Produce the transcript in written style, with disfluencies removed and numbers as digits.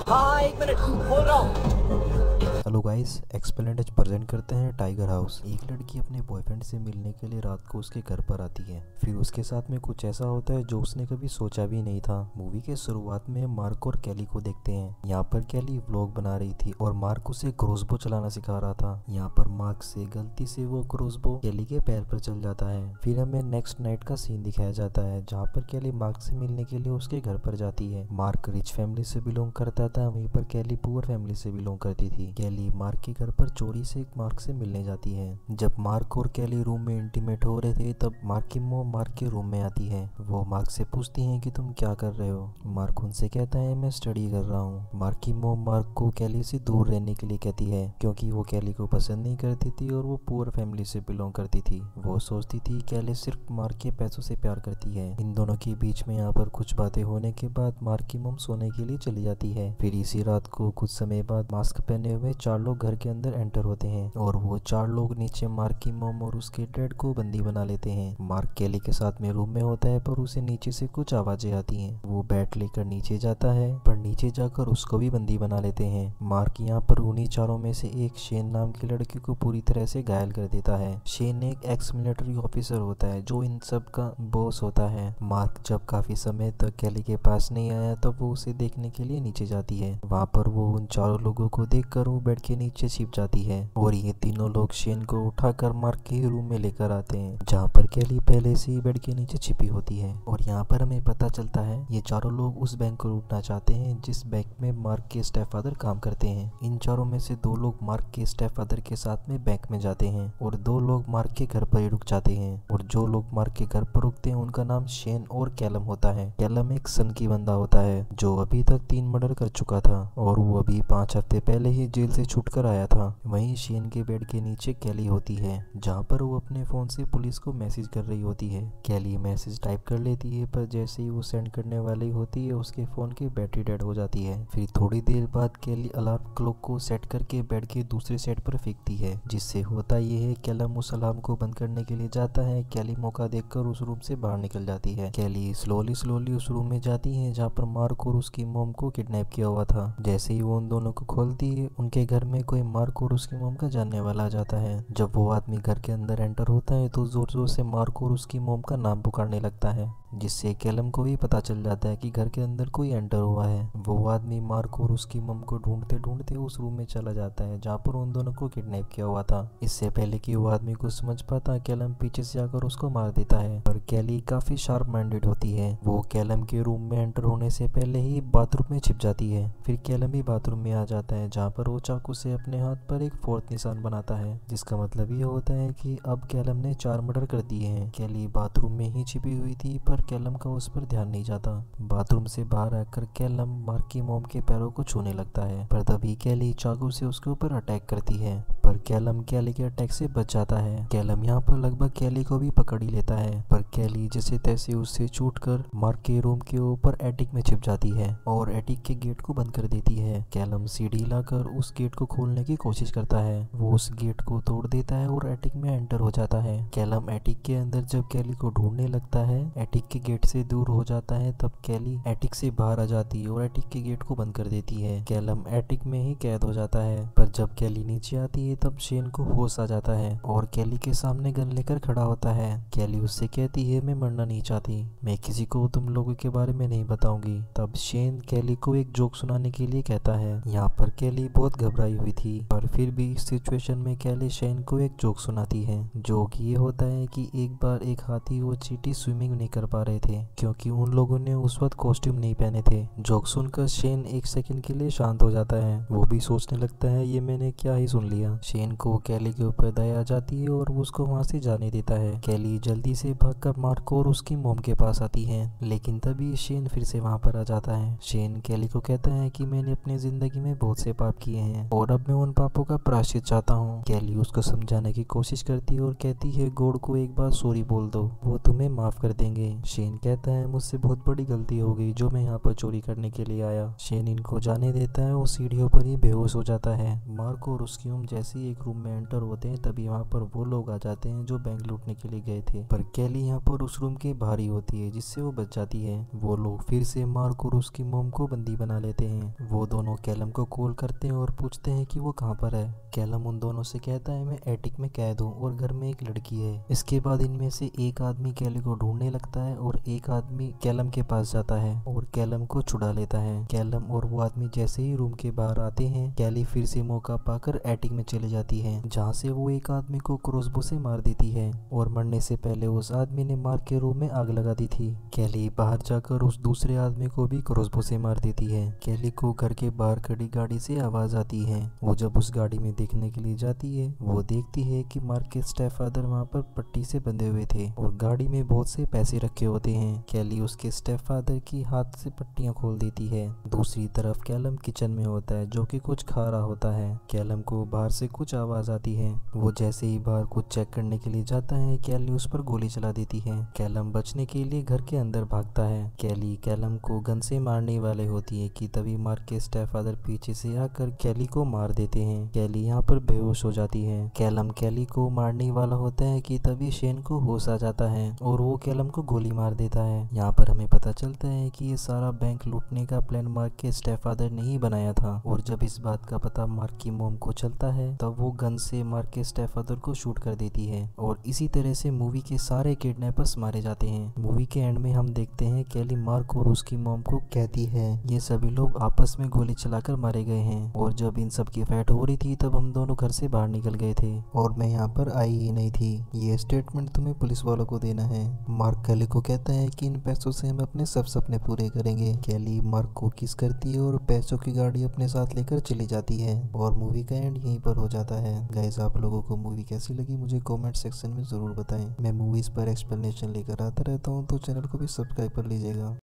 हाँ, एक मिनट बोल रहा हूँ। हेलो गाइस, एक्सप्लेनेड प्रेजेंट करते हैं टाइगर हाउस। एक लड़की अपने बॉयफ्रेंड से मिलने के लिए रात को उसके घर पर आती है। फिर उसके साथ में कुछ ऐसा होता है जो उसने कभी सोचा भी नहीं था। मूवी के शुरुआत में मार्क और कैली को देखते हैं। यहाँ पर कैली व्लॉग बना रही थी और मार्क उसे क्रॉसबो चलाना सिखा रहा था। यहाँ पर मार्क से गलती से वो क्रॉसबो कैली के पैर पर चल जाता है। फिर हमें नेक्स्ट नाइट का सीन दिखाया जाता है जहाँ पर कैली मार्क से मिलने के लिए उसके घर पर जाती है। मार्क रिच फैमिली से बिलोंग करता था, वहीं पर कैली पुअर फैमिली से बिलोंग करती थी। कैली मार्क के घर पर चोरी से मार्क से मिलने जाती है। जब मार्क और कैली रूम में इंटीमेट हो रहे थे तब मार्क की मॉम मार्क के रूम में आती है। वो मार्क से पूछती है कि तुम क्या कर रहे हो। मार्क उनसे कहता है मैं स्टडी कर रहा हूँ। मार्क की मॉम मार्क को कैली से दूर रहने के लिए कहती है क्योंकि वो कैली को पसंद नहीं करती थी और वो पुअर फैमिली से बिलोंग करती थी। वो सोचती थी कैली सिर्फ मार्क के पैसों से प्यार करती है। इन दोनों के बीच में यहाँ पर कुछ बातें होने के बाद मार्क की मॉम सोने के लिए चली जाती है। फिर इसी रात को कुछ समय बाद मास्क पहने हुए 4 लोग घर के अंदर एंटर होते हैं और वो 4 लोग नीचे मार्क की मॉम और उसके डैड को बंदी बना लेते हैं। मार्क कैली के साथ में रूम में होता है पर उसे नीचे से कुछ आवाजें आती हैं। वो बैट लेकर नीचे जाता है पर नीचे जाकर उसको भी बंदी बना लेते हैं। मार्क यहाँ पर उन्हीं चारों में से एक शेन नाम की लड़की को पूरी तरह से घायल कर देता है। शेन एक एक्स मिलिट्री ऑफिसर होता है जो इन सब का बॉस होता है। मार्क जब काफी समय तक कैली के पास नहीं आया तब वो उसे देखने के लिए नीचे जाती है। वहाँ पर वो उन चारों लोगों को देखकर वो बेड के नीचे छिप जाती है और ये तीनों लोग शेन को उठाकर मार्क के रूम में लेकर आते हैं जहाँ पर कैली पहले से ही बेड के नीचे छिपी होती है। और यहाँ पर हमें पता चलता है ये चारों लोग उस बैंक को लूटना चाहते हैं जिस बैंक में मार्क के स्टेपफादर काम करते हैं। इन चारों में से 2 लोग मार्क के स्टेपफादर के साथ में बैंक में जाते हैं और 2 लोग मार्क के घर पर ही रुक जाते हैं। और जो लोग मार्क के घर पर रुकते हैं उनका नाम शेन और कैलम होता है। कैलम एक सन की बंदा होता है जो अभी तक 3 मर्डर कर चुका था और वो अभी 5 हफ्ते पहले ही जेल से छूट कर आया था। वहीं शेन के बेड के नीचे कैली होती है जहाँ पर वो अपने फोन से पुलिस को मैसेज कर रही होती है। कैली मैसेज टाइप कर लेती है पर जैसे ही वो सेंड करने वाली होती है उसके फोन की बैटरी डेड हो जाती है। फिर थोड़ी देर बाद कैली अलार्म क्लॉक को सेट करके बेड के दूसरे सेट पर फेंकती है जिससे होता ये है कैलम उस अलार्म को बंद करने के लिए जाता है। कैली मौका देखकर उस रूम से बाहर निकल जाती है। कैली स्लोली उस रूम में जाती है जहाँ पर मार्क और उसकी मॉम को किडनैप किया हुआ था। जैसे ही वो उन दोनों को खोलती है उनके घर में कोई मार्क और उसकी मॉम का जानने वाला आ जाता है। जब वो आदमी घर के अंदर एंटर होता है तो जोर जोर से मार्क और उसकी मॉम का नाम पुकारने लगता है जिससे कैलम को भी पता चल जाता है कि घर के अंदर कोई एंटर हुआ है। वो आदमी मार्क और उसकी मॉम को ढूंढते ढूंढते उस रूम में चला जाता है जहाँ पर उन दोनों को किडनैप किया हुआ था। इससे पहले कि वो आदमी को समझ पाता कैलम पीछे से आकर उसको मार देता है। पर कैली काफी शार्प माइंडेड होती है। वो कैलम के रूम में एंटर होने से पहले ही बाथरूम में छिप जाती है। फिर कैलम भी बाथरूम में आ जाता है जहाँ पर वो चाकू से अपने हाथ पर एक 4th निशान बनाता है जिसका मतलब ये होता है कि अब कैलम ने 4 मर्डर कर दिए हैं। कैली बाथरूम में ही छिपी हुई थी पर कैलम का उस पर ध्यान नहीं जाता। बाथरूम से बाहर आकर कैलम मार्क की मॉम के पैरों को छूने लगता है पर तभी कैली चाकू से उसके ऊपर अटैक करती है पर कैलम कैली के अटैक से बच जाता है। कैलम यहाँ पर लगभग कैली को भी पकड़ ही लेता है पर कैली जैसे तैसे उससे छूटकर मार्क के रूम के ऊपर एटिक में छिप जाती है और एटिक के गेट को बंद कर देती है। कैलम सीढ़ी लाकर उस गेट को खोलने की कोशिश करता है। वो उस गेट को तोड़ देता है और एटिक में एंटर हो जाता है। कैलम एटिक के अंदर जब कैली को ढूंढने लगता है एटिक के गेट से दूर हो जाता है तब कैली एटिक से बाहर आ जाती है और एटिक के गेट को बंद कर देती है। कैलम एटिक में ही कैद हो जाता है पर जब कैली नीचे आती है तब शेन को होश आ जाता है और कैली के सामने गन लेकर खड़ा होता है। कैली उससे कहती है मैं मरना नहीं चाहती, मैं किसी को तुम लोगों के बारे में नहीं बताऊंगी। तब शेन कैली को एक जोक सुनाने के लिए कहता है। यहाँ पर कैली बहुत घबराई हुई थी पर फिर भी इस सिचुएशन में कैली शेन को एक जोक सुनाती है। जोक ये होता है कि एक बार एक हाथी और चींटी स्विमिंग नहीं कर पा रहे थे क्योंकि उन लोगों ने उस वक्त कॉस्ट्यूम नहीं पहने थे। जोक सुनकर शेन एक सेकंड के लिए शांत हो जाता है। वो भी सोचने लगता है ये मैंने क्या ही सुन लिया। शेन को कैली के ऊपर दया आ जाती है और वो उसको वहां से जाने देता है। कैली जल्दी से भागकर मार्क और उसकी मॉम के पास आती है लेकिन तभी शेन फिर से वहां पर आ जाता है। शेन कैली को कहता है कि मैंने अपनी जिंदगी में बहुत से पाप किए हैं और अब मैं उन पापों का प्रायश्चित चाहता हूँ। कैली उसको समझाने की कोशिश करती है और कहती है गॉड को एक बार सॉरी बोल दो, वो तुम्हें माफ कर देंगे। शेन कहता है मुझसे बहुत बड़ी गलती हो गई जो मैं यहाँ पर चोरी करने के लिए आया। शेन इनको जाने देता है और सीढ़ियों पर ही बेहोश हो जाता है। मार्क और उसकी मॉम जैसे जैसे ही एक रूम में एंटर होते हैं तभी वहाँ पर वो लोग आ जाते हैं जो बैंक लूटने के लिए गए थे। पर कैली यहाँ पर उस रूम के बाहर ही होती है जिससे वो बच जाती है। वो लोग फिर से मार्क और उसकी मॉम को बंदी बना लेते हैं। वो दोनों कैलम को कॉल करते हैं और पूछते हैं कि वो कहाँ पर है। कैलम उन दोनों से कहता है मैं एटिक में कैद हूँ और घर में एक लड़की है। इसके बाद इनमें से एक आदमी कैली को ढूंढने लगता है और एक आदमी कैलम के पास जाता है और कैलम को छुड़ा लेता है। कैलम और वो आदमी जैसे ही रूम के बाहर आते हैं कैली फिर से मौका पाकर एटिक में चले जाती है, जहाँ से वो एक आदमी को क्रॉसबो से मार देती है और मरने से पहले उस आदमी ने मार्क के रूम में आग लगा दी थी। कैली बाहर जाकर उस दूसरे आदमी को भी क्रॉसबो से मार देती है। कैली को घर के बाहर खड़ी गाड़ी से आवाज आती है। वो जब उस गाड़ी में देखने के लिए जाती है वो देखती है कि मार्क के स्टेपफादर वहाँ पर पट्टी से बंधे हुए थे और गाड़ी में बहुत से पैसे रखे होते हैं। कैली उसके स्टेपफादर की हाथ से पट्टियां खोल देती है। दूसरी तरफ कैलम किचन में होता है जो कि कुछ खा रहा होता है। कैलम को बाहर से कुछ आवाज आती है। वो जैसे ही बाहर कुछ चेक करने के लिए जाता है कैली उस पर गोली चला देती है। कैलम बचने के लिए घर के अंदर भागता है। कैली कैलम को गन से मारने वाले होती है कि तभी मार्क के स्टेपफादर पीछे से आकर कैली को मार देते हैं। कैली यहाँ पर बेहोश हो जाती है। कैलम कैली को मारने वाला होता है कि तभी शेन को होश आ जाता है और वो कैलम को गोली मार देता है। यहाँ पर हमें पता चलता है कि ये सारा बैंक लूटने का प्लान मार्क के स्टेपफादर ने ही बनाया था और जब इस बात का पता मार्क की मॉम को चलता है तब वो गन से मार्क के स्टेपफादर को शूट कर देती है और इसी तरह से मूवी के सारे किडनैपर्स मारे जाते हैं। मूवी के एंड में हम देखते हैं कैली मार्क और उसकी मॉम को कहती है ये सभी लोग आपस में गोली चलाकर मारे गए हैं और जब इन सब की फाइट हो रही थी तब हम दोनों घर से बाहर निकल गए थे और मैं यहाँ पर आई ही नहीं थी। ये स्टेटमेंट तुम्हें पुलिस वालों को देना है। मार्क कैली को कहता है कि इन पैसों से हम अपने सब सपने पूरे करेंगे। कैली मार्क को किस करती है और पैसों की गाड़ी अपने साथ लेकर चली जाती है और मूवी का एंड यहीं पर हो जाता है। गाइस आप लोगों को मूवी कैसी लगी मुझे कमेंट सेक्शन में जरूर बताएं। मैं मूवीज पर एक्सप्लेनेशन लेकर आता रहता हूँ तो चैनल को भी सब्सक्राइब कर लीजिएगा।